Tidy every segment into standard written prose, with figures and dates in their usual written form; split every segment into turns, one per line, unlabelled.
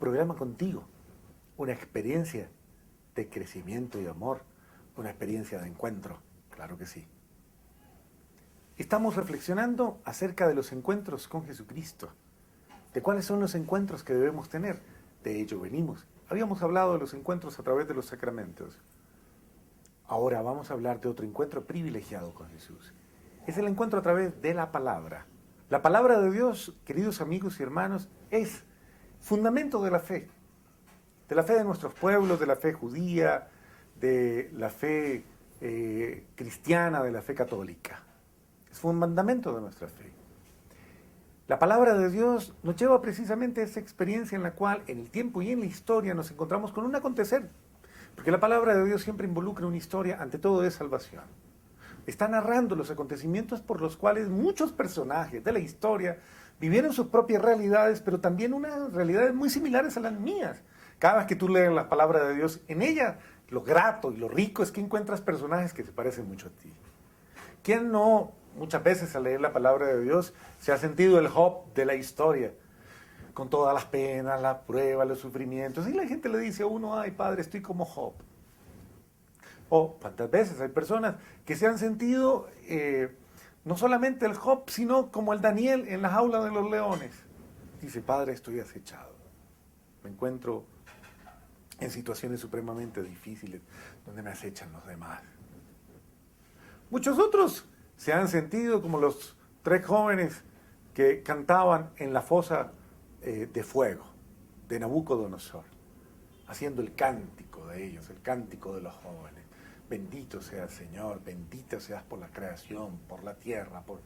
programa contigo, una experiencia de crecimiento y amor, una experiencia de encuentro, claro que sí. Estamos reflexionando acerca de los encuentros con Jesucristo, de cuáles son los encuentros que debemos tener. De ello venimos. Habíamos hablado de los encuentros a través de los sacramentos. Ahora vamos a hablar de otro encuentro privilegiado con Jesús. Es el encuentro a través de la palabra. La palabra de Dios, queridos amigos y hermanos, es fundamento de la fe de nuestros pueblos, de la fe judía, de la fe cristiana, de la fe católica. Es fundamento de nuestra fe. La palabra de Dios nos lleva precisamente a esa experiencia en la cual en el tiempo y en la historia nos encontramos con un acontecer. Porque la palabra de Dios siempre involucra una historia, ante todo de salvación. Está narrando los acontecimientos por los cuales muchos personajes de la historia vivieron sus propias realidades, pero también unas realidades muy similares a las mías. Cada vez que tú lees la palabra de Dios, en ella lo grato y lo rico es que encuentras personajes que se parecen mucho a ti. ¿Quién no, muchas veces al leer la palabra de Dios, se ha sentido el Job de la historia? Con todas las penas, las pruebas, los sufrimientos. Y la gente le dice a uno, ay padre, estoy como Job. O cuántas veces hay personas que se han sentido no solamente el Job, sino como el Daniel en la jaula de los leones. Dice, padre, estoy acechado. Me encuentro en situaciones supremamente difíciles donde me acechan los demás. Muchos otros se han sentido como los 3 jóvenes que cantaban en la fosa de fuego de Nabucodonosor, haciendo el cántico de ellos, el cántico de los jóvenes. Bendito seas, Señor, bendita seas por la creación, por la tierra, por...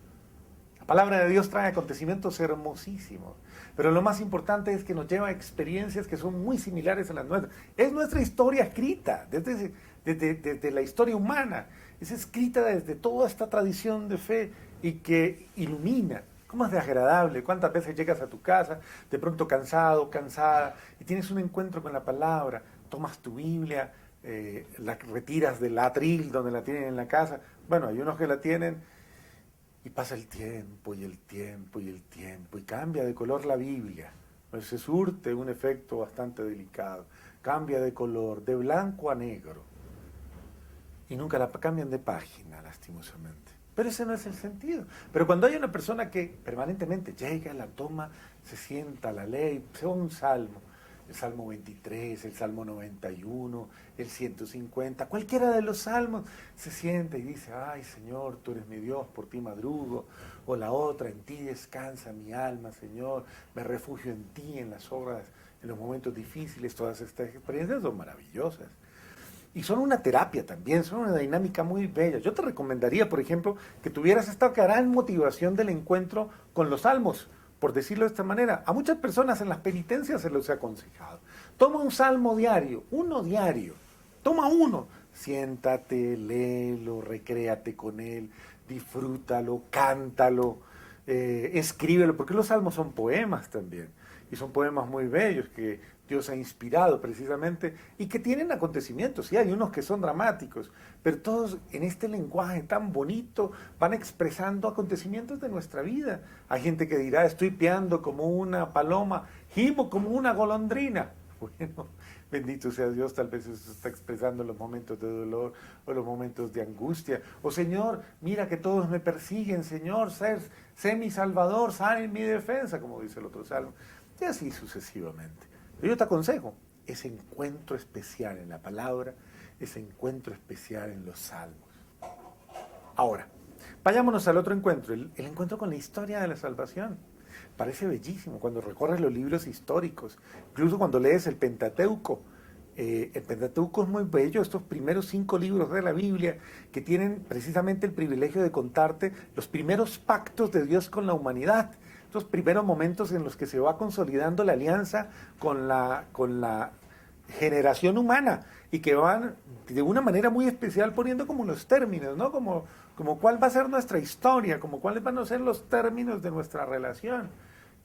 La palabra de Dios trae acontecimientos hermosísimos, pero lo más importante es que nos lleva a experiencias que son muy similares a las nuestras. Es nuestra historia escrita, desde la historia humana, es escrita desde toda esta tradición de fe y que ilumina. ¿Cómo es de agradable? ¿Cuántas veces llegas a tu casa, de pronto cansado, cansada, y tienes un encuentro con la palabra, tomas tu Biblia, la retiras del atril donde la tienen en la casa? Bueno, hay unos que la tienen y pasa el tiempo y el tiempo y el tiempo y cambia de color la Biblia. Pues se surte un efecto bastante delicado. Cambia de color, de blanco a negro. Y nunca la cambian de página, lastimosamente. Pero ese no es el sentido. Pero cuando hay una persona que permanentemente llega, la toma, se sienta, la lee, sea un salmo, el Salmo 23, el Salmo 91, el 150, cualquiera de los salmos, se sienta y dice, ay Señor, tú eres mi Dios, por ti madrugo, o la otra, en ti descansa mi alma, Señor, me refugio en ti, en las obras, en los momentos difíciles. Todas estas experiencias son maravillosas. Y son una terapia también, son una dinámica muy bella. Yo te recomendaría, por ejemplo, que tuvieras esta gran motivación del encuentro con los salmos, por decirlo de esta manera. A muchas personas en las penitencias se los he aconsejado. Toma un salmo diario, uno diario. Toma uno. Siéntate, léelo, recréate con él, disfrútalo, cántalo, escríbelo, porque los salmos son poemas también. Y son poemas muy bellos que Dios ha inspirado precisamente y que tienen acontecimientos. Sí, hay unos que son dramáticos, pero todos en este lenguaje tan bonito van expresando acontecimientos de nuestra vida. Hay gente que dirá, estoy piando como una paloma, gimo como una golondrina. Bueno, bendito sea Dios, tal vez eso está expresando los momentos de dolor o los momentos de angustia. O Señor, mira que todos me persiguen, Señor, sé mi salvador, sal en mi defensa, como dice el otro salmo. Y así sucesivamente. Pero yo te aconsejo ese encuentro especial en la palabra, ese encuentro especial en los salmos. Ahora, vayámonos al otro encuentro, el encuentro con la historia de la salvación. Parece bellísimo cuando recorres los libros históricos, incluso cuando lees el Pentateuco. El Pentateuco es muy bello, estos primeros 5 libros de la Biblia que tienen precisamente el privilegio de contarte los primeros pactos de Dios con la humanidad. Estos primeros momentos en los que se va consolidando la alianza con la generación humana y que van de una manera muy especial poniendo como los términos, ¿no? Como cuál va a ser nuestra historia, como cuáles van a ser los términos de nuestra relación.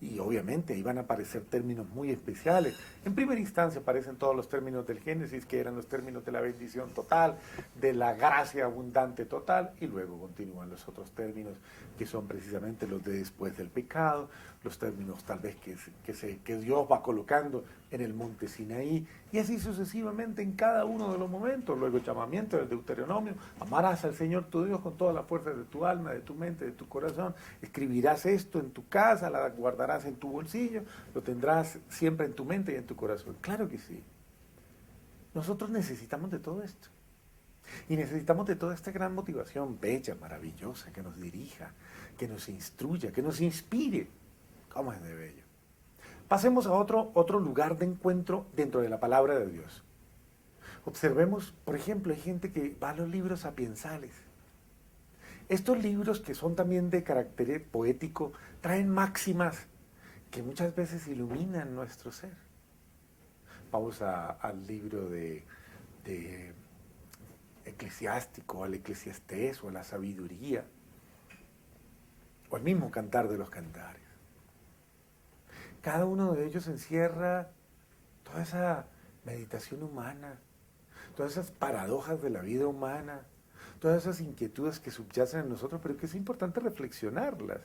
Y obviamente ahí van a aparecer términos muy especiales. En primera instancia aparecen todos los términos del Génesis, que eran los términos de la bendición total, de la gracia abundante total, y luego continúan los otros términos que son precisamente los de después del pecado, los términos tal vez que Dios va colocando en el monte Sinaí, y así sucesivamente en cada uno de los momentos. Luego el llamamiento del Deuteronomio: amarás al Señor tu Dios con toda la fuerza de tu alma, de tu mente, de tu corazón. Escribirás esto en tu casa, la guardarás en tu bolsillo, lo tendrás siempre en tu mente y en tu corazón. Claro que sí. Nosotros necesitamos de todo esto. Y necesitamos de toda esta gran motivación bella, maravillosa, que nos dirija, que nos instruya, que nos inspire. ¿Cómo es de bello? Pasemos a otro lugar de encuentro dentro de la palabra de Dios. Observemos, por ejemplo, hay gente que va a los libros sapiensales. Estos libros, que son también de carácter poético, traen máximas que muchas veces iluminan nuestro ser. Vamos al libro de Eclesiástico, al Eclesiastés, o a la Sabiduría, o al mismo Cantar de los Cantares. Cada uno de ellos encierra toda esa meditación humana, todas esas paradojas de la vida humana, todas esas inquietudes que subyacen en nosotros, pero que es importante reflexionarlas.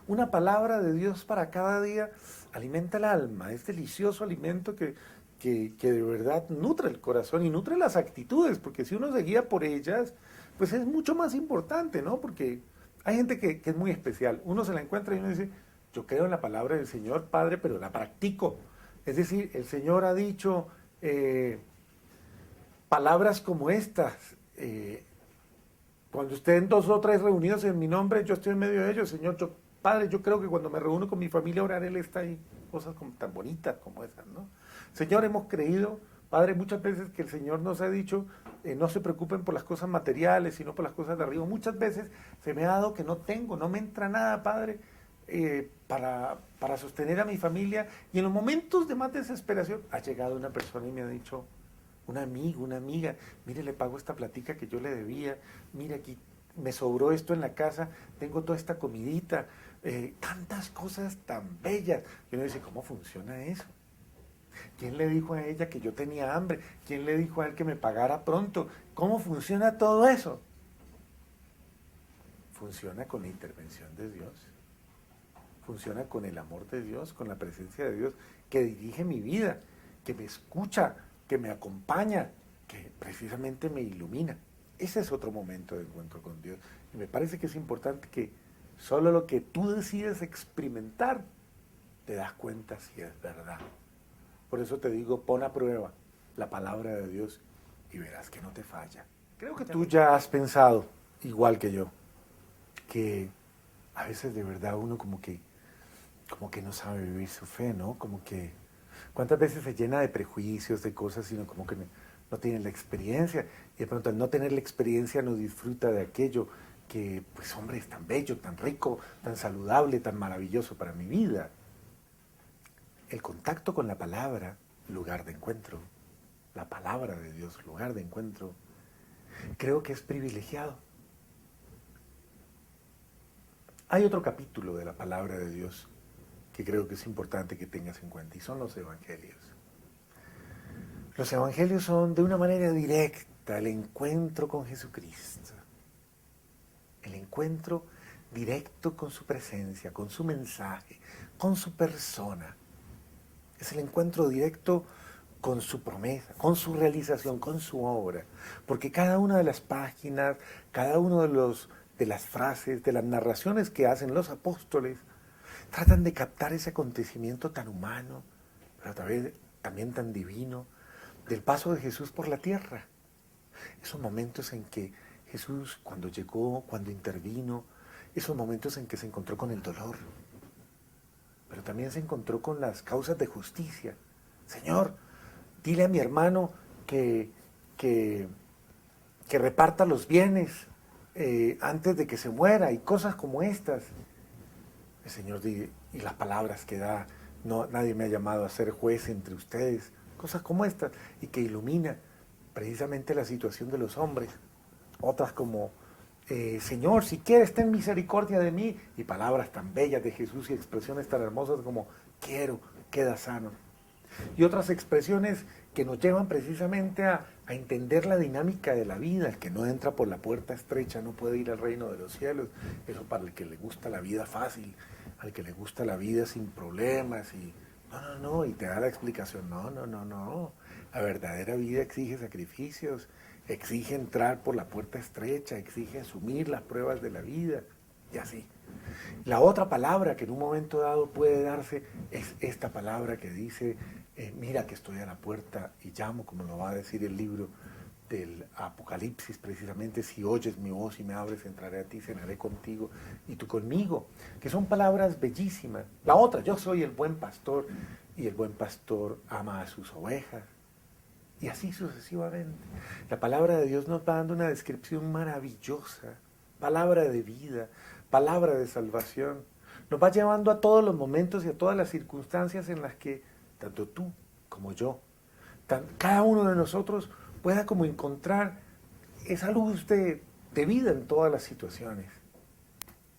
Una palabra de Dios para cada día alimenta el alma, es delicioso alimento que de verdad nutre el corazón y nutre las actitudes, porque si uno se guía por ellas, pues es mucho más importante, ¿no? Porque hay gente que es muy especial. Uno se la encuentra y uno dice: yo creo en la palabra del Señor, Padre, pero la practico. Es decir, el Señor ha dicho palabras como estas: cuando estén 2 o 3 reunidos en mi nombre, yo estoy en medio de ellos. Señor, Padre, yo creo que cuando me reúno con mi familia a orar, Él está ahí. Cosas como, tan bonitas como esas, ¿no? Señor, hemos creído, Padre, muchas veces que el Señor nos ha dicho: no se preocupen por las cosas materiales, sino por las cosas de arriba. Muchas veces se me ha dado que no me entra nada, Padre, para sostener a mi familia, y en los momentos de más desesperación ha llegado una persona y me ha dicho, un amigo, una amiga: mire, le pago esta platica que yo le debía, mire, aquí me sobró esto en la casa, tengo toda esta comidita, tantas cosas tan bellas. Y uno dice: ¿cómo funciona eso? ¿Quién le dijo a ella que yo tenía hambre? ¿Quién le dijo a él que me pagara pronto? ¿Cómo funciona todo eso? Funciona con la intervención de Dios. Funciona con el amor de Dios, con la presencia de Dios, que dirige mi vida, que me escucha, que me acompaña, que precisamente me ilumina. Ese es otro momento de encuentro con Dios. Y me parece que es importante que solo lo que tú decides experimentar, te das cuenta si es verdad. Por eso te digo, pon a prueba la palabra de Dios y verás que no te falla. Creo que tú ya has pensado, igual que yo, que a veces de verdad uno como que no sabe vivir su fe, ¿no? Como que cuántas veces se llena de prejuicios, de cosas, sino como que no tiene la experiencia, y de pronto al no tener la experiencia no disfruta de aquello que, pues hombre, es tan bello, tan rico, tan saludable, tan maravilloso para mi vida. El contacto con la palabra, lugar de encuentro, la palabra de Dios, lugar de encuentro, creo que es privilegiado. Hay otro capítulo de la palabra de Dios que creo que es importante que tengas en cuenta, y son los evangelios. Los evangelios son de una manera directa el encuentro con Jesucristo, el encuentro directo con su presencia, con su mensaje, con su persona. Es el encuentro directo con su promesa, con su realización, con su obra, porque cada una de las páginas, cada uno de las frases, de las narraciones que hacen los apóstoles, tratan de captar ese acontecimiento tan humano, pero también tan divino, del paso de Jesús por la tierra. Esos momentos en que Jesús, cuando llegó, cuando intervino, esos momentos en que se encontró con el dolor, pero también se encontró con las causas de justicia. Señor, dile a mi hermano que reparta los bienes antes de que se muera, y cosas como estas. El Señor dice, y las palabras que da: no, nadie me ha llamado a ser juez entre ustedes, cosas como estas, y que ilumina precisamente la situación de los hombres. Otras como Señor, si quieres, ten misericordia de mí, y palabras tan bellas de Jesús y expresiones tan hermosas como quiero, queda sano. Y otras expresiones que nos llevan precisamente a entender la dinámica de la vida. El que no entra por la puerta estrecha no puede ir al reino de los cielos. Eso para el que le gusta la vida fácil, al que le gusta la vida sin problemas. Y no, y te da la explicación. No. La verdadera vida exige sacrificios, exige entrar por la puerta estrecha, exige asumir las pruebas de la vida, y así. La otra palabra que en un momento dado puede darse es esta palabra que dice, mira que estoy a la puerta y llamo, como lo va a decir el libro del Apocalipsis, precisamente, si oyes mi voz y me abres, entraré a ti, cenaré contigo y tú conmigo, que son palabras bellísimas. La otra, yo soy el buen pastor y el buen pastor ama a sus ovejas. Y así sucesivamente. La palabra de Dios nos va dando una descripción maravillosa, palabra de vida, palabra de salvación. Nos va llevando a todos los momentos y a todas las circunstancias en las que tanto tú como yo, cada uno de nosotros pueda como encontrar esa luz de vida en todas las situaciones.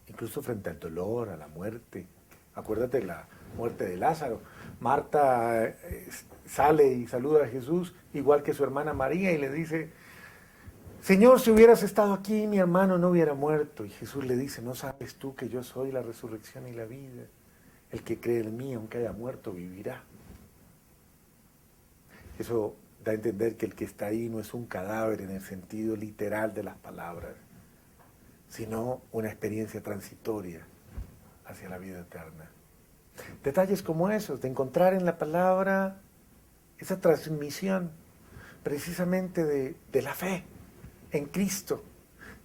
Incluso frente al dolor, a la muerte. Acuérdate de la muerte de Lázaro. Marta sale y saluda a Jesús, igual que su hermana María, y le dice, Señor, si hubieras estado aquí, mi hermano no hubiera muerto. Y Jesús le dice, ¿no sabes tú que yo soy la resurrección y la vida? El que cree en mí, aunque haya muerto, vivirá. Eso da a entender que el que está ahí no es un cadáver en el sentido literal de las palabras, sino una experiencia transitoria hacia la vida eterna. Detalles como esos, de encontrar en la palabra esa transmisión precisamente de la fe en Cristo,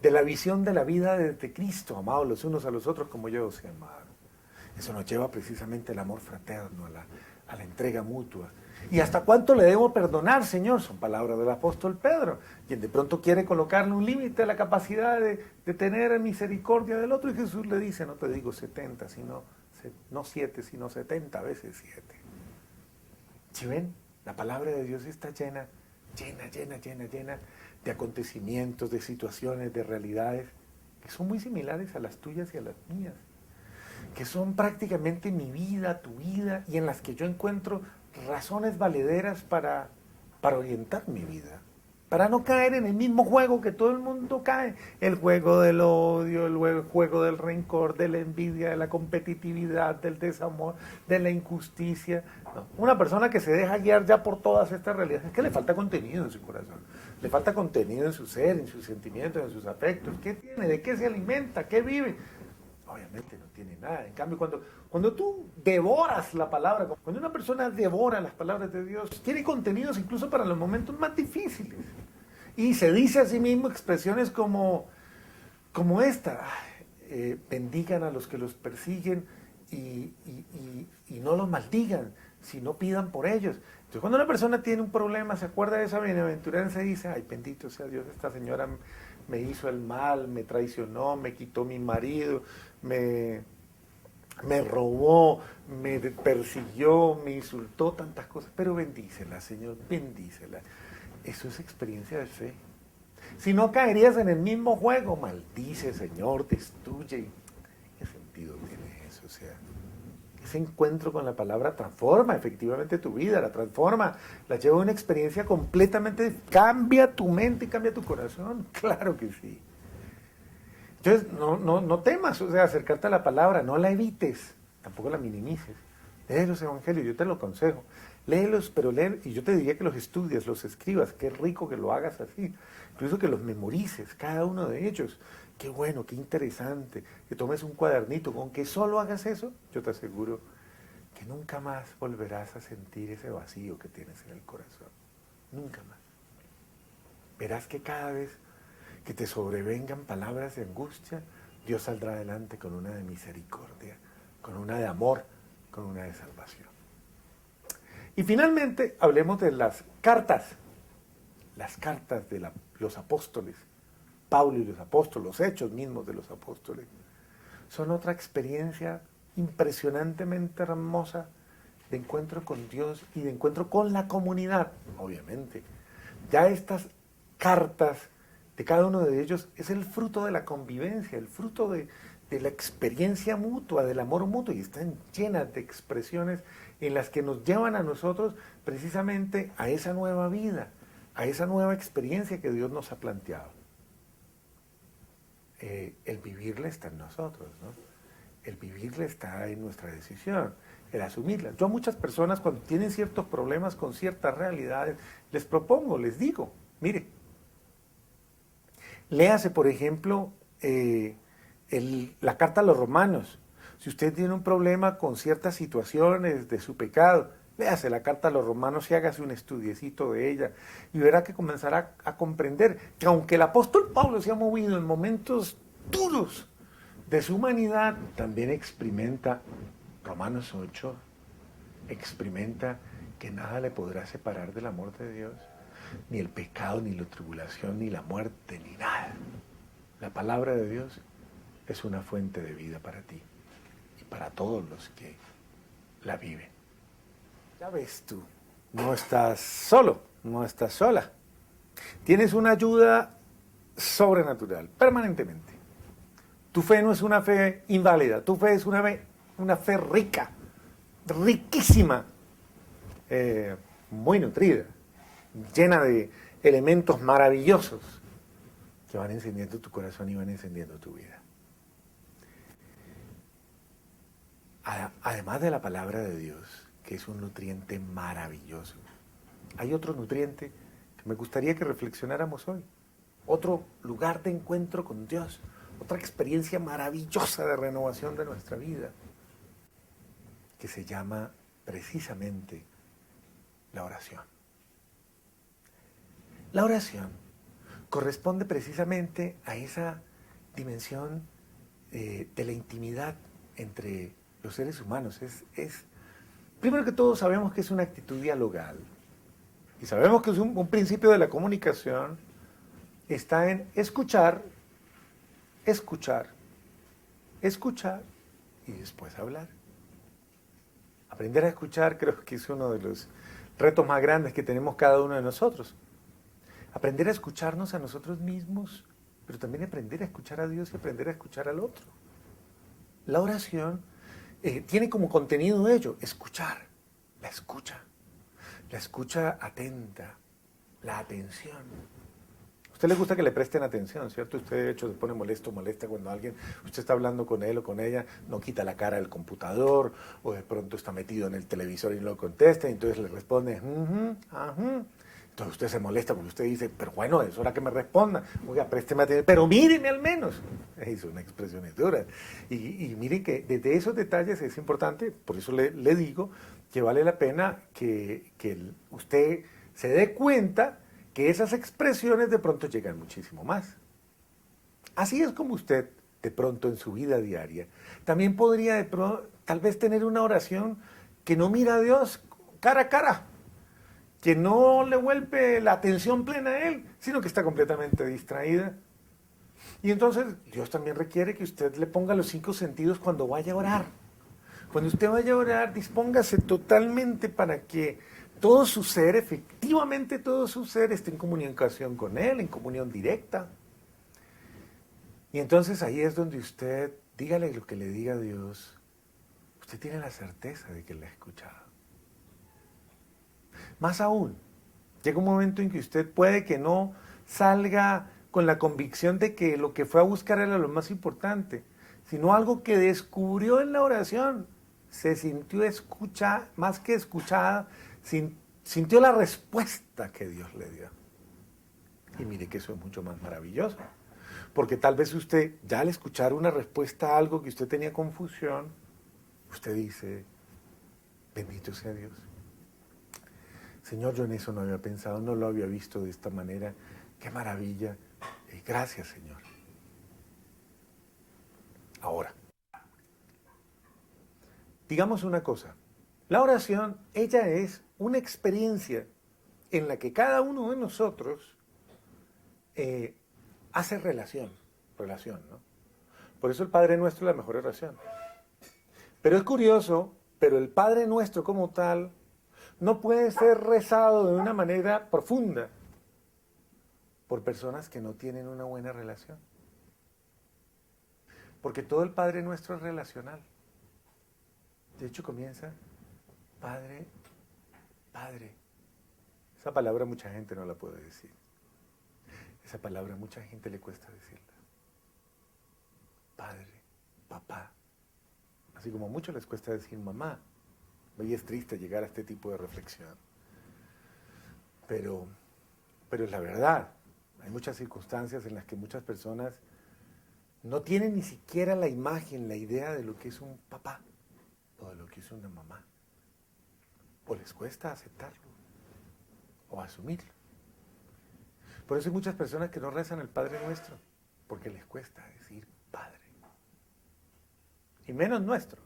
de la visión de la vida desde Cristo, amados los unos a los otros como yo os he amado. Eso nos lleva precisamente al amor fraterno, a la entrega mutua. ¿Y hasta cuánto le debo perdonar, Señor? Son palabras del apóstol Pedro, quien de pronto quiere colocarle un límite a la capacidad de tener misericordia del otro, y Jesús le dice, no te digo 70, no 7, sino 70 veces 7. ¿Sí ven? La palabra de Dios está llena de acontecimientos, de situaciones, de realidades que son muy similares a las tuyas y a las mías, que son prácticamente mi vida, tu vida, y en las que yo encuentro razones valederas para orientar mi vida, para no caer en el mismo juego que todo el mundo cae, el juego del odio, el juego del rencor, de la envidia, de la competitividad, del desamor, de la injusticia. No. Una persona que se deja guiar ya por todas estas realidades, es que le falta contenido en su corazón, le falta contenido en su ser, en sus sentimientos, en sus afectos. ¿Qué tiene? ¿De qué se alimenta? ¿Qué vive? Obviamente no tiene nada. En cambio, cuando tú devoras la palabra, cuando una persona devora las palabras de Dios, tiene contenidos incluso para los momentos más difíciles. Y se dice a sí mismo expresiones como esta, bendigan a los que los persiguen y no los maldigan, sino pidan por ellos. Entonces, cuando una persona tiene un problema, se acuerda de esa bienaventuranza y dice, ay, bendito sea Dios, esta señora me hizo el mal, me traicionó, me quitó mi marido, me robó, me persiguió, me insultó, tantas cosas, pero bendícela, Señor, bendícela. Eso es experiencia de fe. Si no caerías en el mismo juego, maldice, Señor, destruye. ¿Qué sentido tiene eso? O sea, ese encuentro con la palabra transforma efectivamente tu vida, la transforma, la lleva a una experiencia completamente, cambia tu mente y cambia tu corazón, claro que sí. Entonces, no temas, o sea, acercarte a la palabra, no la evites, tampoco la minimices. Lee los evangelios, yo te lo aconsejo. Léelos, pero lee, y yo te diría que los estudies, los escribas, qué rico que lo hagas así. Incluso que los memorices, cada uno de ellos. Qué bueno, qué interesante. Que tomes un cuadernito, con que solo hagas eso, yo te aseguro que nunca más volverás a sentir ese vacío que tienes en el corazón. Nunca más. Verás que cada vez que te sobrevengan palabras de angustia, Dios saldrá adelante con una de misericordia, con una de amor, con una de salvación. Y finalmente hablemos de las cartas de los apóstoles, Pablo y los apóstoles, los hechos mismos de los apóstoles. Son otra experiencia impresionantemente hermosa de encuentro con Dios y de encuentro con la comunidad, obviamente. Ya estas cartas de cada uno de ellos es el fruto de la convivencia, el fruto de la experiencia mutua, del amor mutuo, y están llenas de expresiones en las que nos llevan a nosotros precisamente a esa nueva vida, a esa nueva experiencia que Dios nos ha planteado. El vivirla está en nosotros, ¿no? El vivirla está en nuestra decisión, el asumirla. Yo a muchas personas cuando tienen ciertos problemas con ciertas realidades, les propongo, les digo, mire, léase por ejemplo la carta a los Romanos. Si usted tiene un problema con ciertas situaciones de su pecado, léase la carta a los Romanos y hágase un estudiecito de ella y verá que comenzará a comprender que aunque el apóstol Pablo se ha movido en momentos duros de su humanidad, también experimenta, Romanos 8, experimenta que nada le podrá separar del amor de Dios, ni el pecado, ni la tribulación, ni la muerte, ni nada. La palabra de Dios es una fuente de vida para ti y para todos los que la viven. Ya ves tú, no estás solo, no estás sola. Tienes una ayuda sobrenatural, permanentemente. Tu fe no es una fe inválida, tu fe es una fe rica, riquísima, muy nutrida, llena de elementos maravillosos que van encendiendo tu corazón y van encendiendo tu vida. Además de la palabra de Dios, que es un nutriente maravilloso, hay otro nutriente que me gustaría que reflexionáramos hoy. Otro lugar de encuentro con Dios, otra experiencia maravillosa de renovación de nuestra vida, que se llama precisamente la oración. La oración corresponde precisamente a esa dimensión de la intimidad entre los seres humanos. Primero que todo sabemos que es una actitud dialogal y sabemos que es un principio de la comunicación, está en escuchar y después hablar. Aprender a escuchar creo que es uno de los retos más grandes que tenemos cada uno de nosotros. Aprender a escucharnos a nosotros mismos, pero también aprender a escuchar a Dios y aprender a escuchar al otro. La oración tiene como contenido ello, escuchar, la escucha atenta, la atención. A usted le gusta que le presten atención, ¿cierto? Usted de hecho se pone molesta cuando usted está hablando con él o con ella, no quita la cara del computador, o de pronto está metido en el televisor y no lo contesta, y entonces le responde, Entonces usted se molesta porque usted dice, pero bueno, es hora que me responda. Oiga, présteme atención, pero míreme al menos. Son expresiones duras. Y miren que desde esos detalles es importante, por eso le digo que vale la pena que usted se dé cuenta que esas expresiones de pronto llegan muchísimo más. Así es como usted, de pronto en su vida diaria, también podría tal vez tener una oración que no mira a Dios cara a cara, que no le vuelve la atención plena a Él, sino que está completamente distraída. Y entonces Dios también requiere que usted le ponga los 5 sentidos cuando vaya a orar. Cuando usted vaya a orar, dispóngase totalmente para que todo su ser, efectivamente todo su ser, esté en comunicación con Él, en comunión directa. Y entonces ahí es donde usted, dígale lo que le diga a Dios, usted tiene la certeza de que Él la ha escuchado. Más aún, llega un momento en que usted puede que no salga con la convicción de que lo que fue a buscar era lo más importante, sino algo que descubrió en la oración. Se sintió escuchada, más que escuchada, sintió la respuesta que Dios le dio. Y mire que eso es mucho más maravilloso, porque tal vez usted, ya al escuchar una respuesta a algo que usted tenía confusión, usted dice, bendito sea Dios. Señor, yo en eso no había pensado, no lo había visto de esta manera. ¡Qué maravilla! Gracias, Señor. Ahora, digamos una cosa. La oración, ella es una experiencia en la que cada uno de nosotros hace relación, ¿no? Por eso el Padre Nuestro es la mejor oración. Pero es curioso, pero el Padre Nuestro como tal no puede ser rezado de una manera profunda por personas que no tienen una buena relación. Porque todo el Padre Nuestro es relacional. De hecho comienza, Padre, Padre. Esa palabra mucha gente no la puede decir. Esa palabra a mucha gente le cuesta decirla. Padre, papá. Así como a muchos les cuesta decir mamá. Hoy es triste llegar a este tipo de reflexión. Pero es la verdad. Hay muchas circunstancias en las que muchas personas no tienen ni siquiera la imagen, la idea de lo que es un papá o de lo que es una mamá. O les cuesta aceptarlo o asumirlo. Por eso hay muchas personas que no rezan el Padre Nuestro, porque les cuesta decir Padre. Y menos nuestro.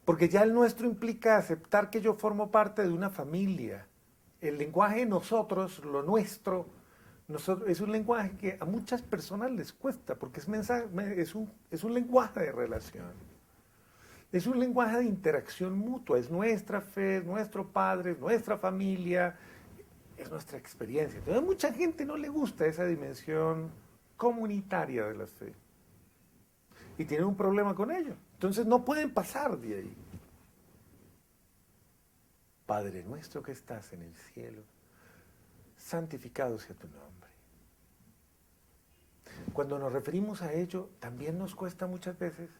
Porque ya el nuestro implica aceptar que yo formo parte de una familia. El lenguaje nosotros, lo nuestro, es un lenguaje que a muchas personas les cuesta, porque es un lenguaje de relación. Es un lenguaje de interacción mutua, es nuestra fe, es nuestro padre, es nuestra familia, es nuestra experiencia. Entonces a mucha gente no le gusta esa dimensión comunitaria de la fe. Y tienen un problema con ello. Entonces no pueden pasar de ahí. Padre nuestro que estás en el cielo, santificado sea tu nombre. Cuando nos referimos a ello, también nos cuesta muchas veces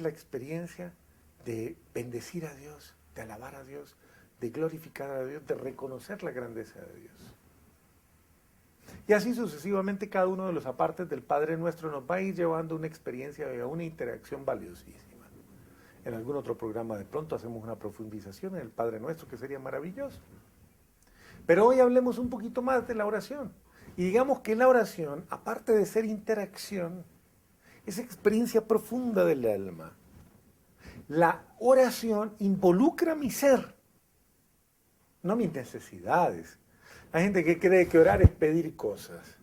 la experiencia de bendecir a Dios, de alabar a Dios, de glorificar a Dios, de reconocer la grandeza de Dios. Y así sucesivamente cada uno de los apartes del Padre Nuestro nos va a ir llevando una experiencia, a una interacción valiosísima. En algún otro programa de pronto hacemos una profundización en el Padre Nuestro, que sería maravilloso. Pero hoy hablemos un poquito más de la oración. Y digamos que la oración, aparte de ser interacción, es experiencia profunda del alma. La oración involucra mi ser, no mis necesidades. Hay gente que cree que orar es pedir cosas.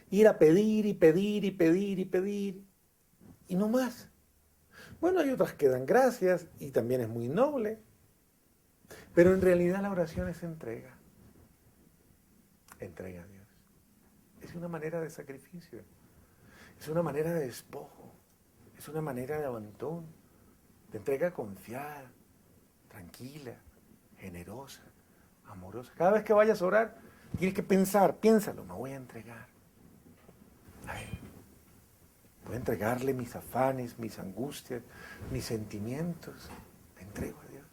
Ir a pedir y pedir y pedir y pedir. Y no más. Bueno, hay otras que dan gracias y también es muy noble. Pero en realidad la oración es entrega. Entrega a Dios. Es una manera de sacrificio. Es una manera de despojo. Es una manera de abandono. De entrega confiada, tranquila, generosa, amorosa. Cada vez que vayas a orar, tienes que piénsalo, me voy a entregar. Voy a entregarle mis afanes, mis angustias, mis sentimientos. Me entrego a Dios.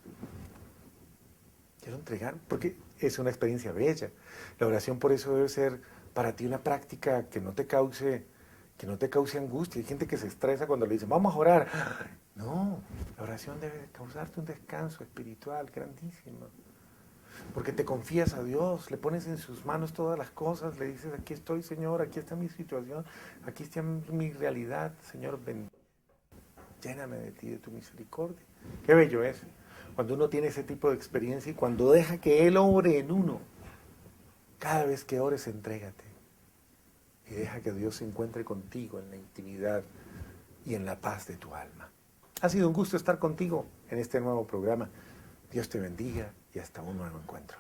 Quiero entregar, porque es una experiencia bella. La oración por eso debe ser para ti una práctica que no te cause angustia. Hay gente que se estresa cuando le dicen, vamos a orar. No, la oración debe causarte un descanso espiritual grandísimo. Porque te confías a Dios, le pones en sus manos todas las cosas, le dices, aquí estoy, Señor, aquí está mi situación, aquí está mi realidad, Señor, lléname de ti, de tu misericordia. Qué bello es cuando uno tiene ese tipo de experiencia y cuando deja que Él obre en uno. Cada vez que ores, entrégate y deja que Dios se encuentre contigo en la intimidad y en la paz de tu alma. Ha sido un gusto estar contigo en este nuevo programa. Dios te bendiga y hasta un nuevo encuentro.